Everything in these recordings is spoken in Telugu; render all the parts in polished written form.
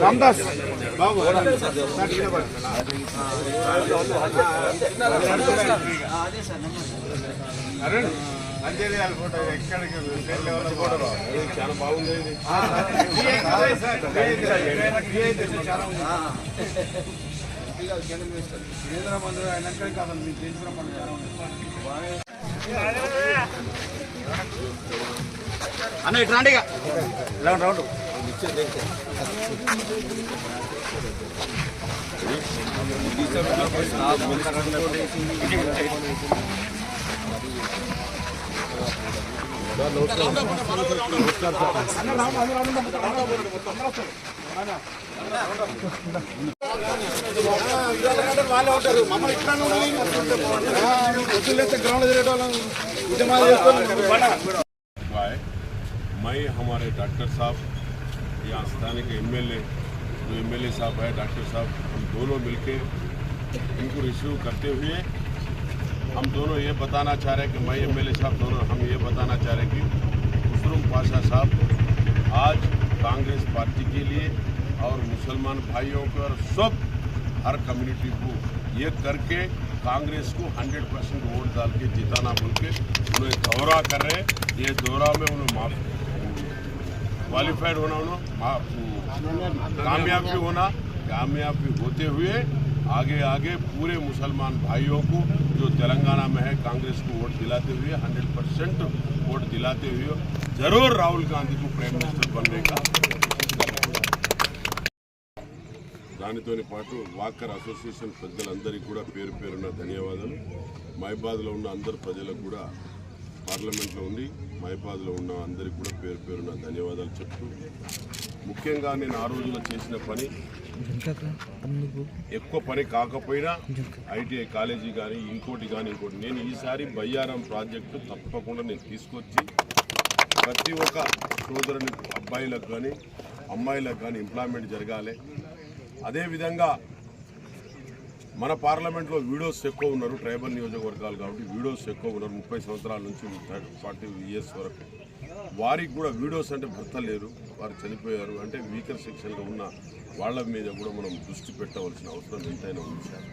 రామదాస్ బాబు అరుణ్ అంజలి ఫోటో ఎక్కడికి ఫోటో చాలా బాగుంది. కేంద్ర మంత్రి ఆయన కాదు మీకు కేంద్ర మంత్రి అన్న ఇటు రండి రౌండ్ రౌండ్ వాళ్ళే ఉంటారు మమ్మల్ని ఇక్కడ గ్రౌండ్ తిరగడం ఉద్యమాలు చేస్తున్నారు. मैं हमारे डॉक्टर साहब यहाँ स्थानीय एमएलए जो एमएलए साहब है डॉक्टर साहब हम दोनों मिलके इनको रिसीव करते हुए हम दोनों ये बताना चाह रहे हैं कि मैं एमएलए साहब दोनों हम ये बताना चाह रहे हैं कि खुसरूम पाशा साहब आज कांग्रेस पार्टी के लिए और मुसलमान भाइयों को और सब हर कम्युनिटी को ये करके कांग्रेस को 100% वोट डाल के जिताना बोल के उन्हें दौरा कर रहे हैं. ये दौरा में उन्हें क्वालिफाइड होना कामयाबी होते हुए आगे आगे पूरे मुसलमान भाइयों को जो तेलंगाना में है कांग्रेस को वोट दिलाते हुए 100% वोट दिलाते हुए जरूर राहुल गांधी को प्राइम मिनिस्टर बनने का దానితోని పాటు వాకర్ అసోసియేషన్ పెద్దలందరికీ కూడా పేరు పేరున ధన్యవాదాలు. మహిబాద్లో ఉన్న అందరు ప్రజలకు కూడా పార్లమెంట్లో ఉండి మహిబాద్లో ఉన్న అందరికీ కూడా పేరు పేరున ధన్యవాదాలు చెప్తూ ముఖ్యంగా నేను ఆ రోజుల్లో చేసిన పని ఎక్కువ పని కాకపోయినా ఐటీఐ కాలేజీ కానీ ఇంకోటి నేను ఈసారి బయ్యారం ప్రాజెక్టు తప్పకుండా నేను తీసుకొచ్చి ప్రతి ఒక్క సోదరుని అబ్బాయిలకు కానీ అమ్మాయిలకు కానీ ఎంప్లాయ్మెంట్ జరగాలి. అదేవిధంగా మన పార్లమెంట్లో వీడియోస్ ఎక్కువ ఉన్నారు, ట్రైబల్ నియోజకవర్గాలు కాబట్టి వీడియోస్ ఎక్కువ ఉన్నారు 30 సంవత్సరాల నుంచి 40 ఇయర్స్ వరకు. వారికి కూడా వీడియోస్ అంటే భర్త లేరు, వారు చనిపోయారు అంటే వీకర్ సెక్షన్లో ఉన్న వాళ్ళ మీద కూడా మనం దృష్టి పెట్టవలసిన అవసరం ఎంతైనా ఉంది సార్.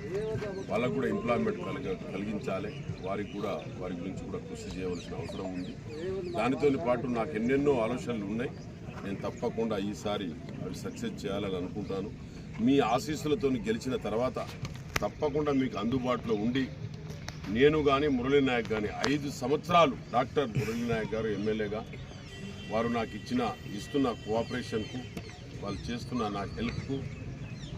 వాళ్ళకు కూడా ఎంప్లాయ్మెంట్ కలిగించాలి, వారి గురించి కూడా కృషి చేయవలసిన అవసరం ఉంది. దానితో పాటు నాకు ఎన్నెన్నో ఆలోచనలు ఉన్నాయి, నేను తప్పకుండా ఈసారి అవి సక్సెస్ చేయాలని అనుకుంటాను. మీ ఆశీస్సులతో గెలిచిన తర్వాత తప్పకుండా మీకు అందుబాటులో ఉండి నేను కానీ మురళీ నాయక్ కానీ 5 సంవత్సరాలు డాక్టర్ మురళీ నాయక్ గారు ఎమ్మెల్యేగా వారు నాకు ఇస్తున్న కోఆపరేషన్కు వాళ్ళు చేస్తున్న నా హెల్ప్కు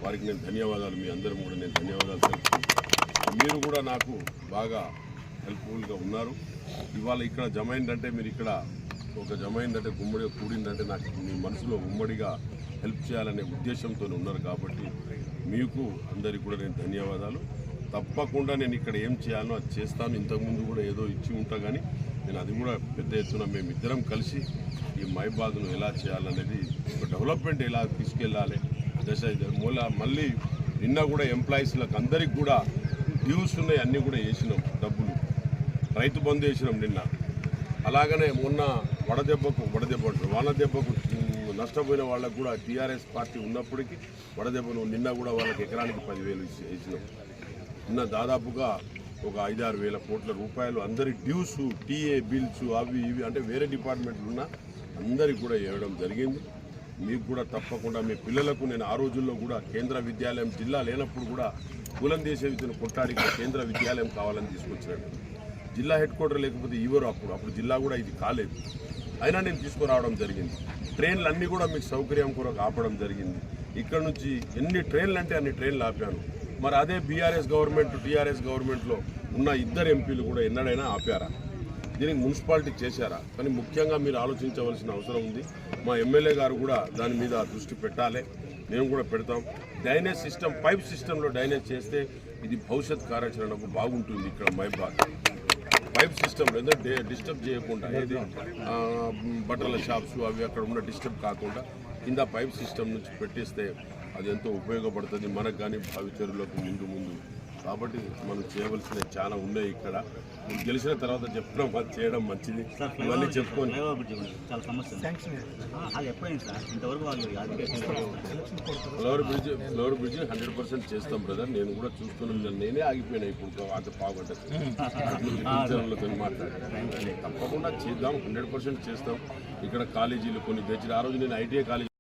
వారికి నేను ధన్యవాదాలు, మీ అందరం కూడా నేను ధన్యవాదాలు తెలుపుతున్నాను. మీరు కూడా నాకు బాగా హెల్ప్ఫుల్గా ఉన్నారు. ఇవాళ ఇక్కడ జమ అయిందంటే మీరు ఇక్కడ ఒక జమ అయిందంటే గుమ్మడిగా కూడిందంటే నాకు మీ మనసులో ఉమ్మడిగా హెల్ప్ చేయాలనే ఉద్దేశంతో ఉన్నారు కాబట్టి మీకు అందరికీ కూడా నేను ధన్యవాదాలు. తప్పకుండా నేను ఇక్కడ ఏం చేయాలో అది చేస్తాను. ఇంతకుముందు కూడా ఏదో ఇచ్చి ఉంటా కానీ నేను అది కూడా పెద్ద ఎత్తున మేమిద్దరం కలిసి ఈ మహిబాద్ను ఎలా చేయాలనేది ఒక డెవలప్మెంట్ ఎలా తీసుకెళ్ళాలి మళ్ళీ నిన్న కూడా ఎంప్లాయీస్లకు అందరికి కూడా డ్యూస్ ఉన్నాయి, అన్నీ కూడా వేసినాం, డబ్బులు రైతు బంధు వేసినాం నిన్న. అలాగనే మొన్న వాన దెబ్బకు నష్టపోయిన వాళ్ళకు కూడా టీఆర్ఎస్ పార్టీ ఉన్నప్పటికీ వడదెబ్బను నిన్న కూడా వాళ్ళకి ఎకరానికి 10,000 వేసినాం. నిన్న దాదాపుగా ఒక 5-6 వేల కోట్ల రూపాయలు అందరి డ్యూస్ టీఏ బిల్స్ అవి ఇవి అంటే వేరే డిపార్ట్మెంట్లు ఉన్న అందరికి కూడా వేయడం జరిగింది. మీకు కూడా తప్పకుండా మీ పిల్లలకు నేను ఆ రోజుల్లో కూడా కేంద్ర విద్యాలయం జిల్లా లేనప్పుడు కూడా కులందేశ విద్యను కొట్టాడికి కేంద్ర విద్యాలయం కావాలని తీసుకొచ్చినట్టు. జిల్లా హెడ్ క్వార్టర్ లేకపోతే ఇవ్వరు, అప్పుడు జిల్లా కూడా ఇది కాలేదు, అయినా నేను తీసుకురావడం జరిగింది. ట్రైన్లు అన్నీ కూడా మీకు సౌకర్యం కొరకు ఆపడం జరిగింది. ఇక్కడ నుంచి ఎన్ని ట్రైన్లు అంటే అన్ని ట్రైన్లు ఆపాను. మరి అదే బీఆర్ఎస్ గవర్నమెంట్ టీఆర్ఎస్ గవర్నమెంట్లో ఉన్న 2 ఎంపీలు కూడా ఎన్నడైనా ఆపారా? దీనికి మున్సిపాలిటీ చేశారా? కానీ ముఖ్యంగా మీరు ఆలోచించవలసిన అవసరం ఉంది. మా ఎమ్మెల్యే గారు కూడా దాని మీద దృష్టి పెట్టాలి, మేము కూడా పెడతాం. డ్రైనేజ్ సిస్టమ్ పైప్ సిస్టంలో డ్రైనేజ్ చేస్తే ఇది భవిష్యత్ కార్యాచరణకు బాగుంటుంది ఇక్కడ మహిబాద్. పైప్ సిస్టమ్ ఏదో డిస్టర్బ్ చేయకుండా ఏది బట్టల షాప్స్ అవి అక్కడ ఉన్న డిస్టర్బ్ కాకుండా కింద పైప్ సిస్టమ్ నుంచి పెట్టిస్తే అది ఎంతో ఉపయోగపడుతుంది మనకు కానీ భవిష్యత్తులకు ముందు కాబట్టి మనం చేయవలసినవి చాలా ఉన్నాయి ఇక్కడ గెలిచిన తర్వాత చెప్పడం చేయడం మంచిది ఇవన్నీ చెప్పుకొని చాలా సమస్య అది ఎప్పుడైంది సార్ ఇంతవరకు ఫ్లవర్ బ్రిడ్జ్ 100% చేస్తాం బ్రదర్. నేను కూడా చూస్తున్నాను, నేనే ఆగిపోయినా ఇప్పుడు అది పావుగంటతో మాట్లాడాను. తప్పకుండా చేద్దాం, 100% చేస్తాం. ఇక్కడ కాలేజీలు కొన్ని తెచ్చి ఆ రోజు నేను ITI కాలేజీ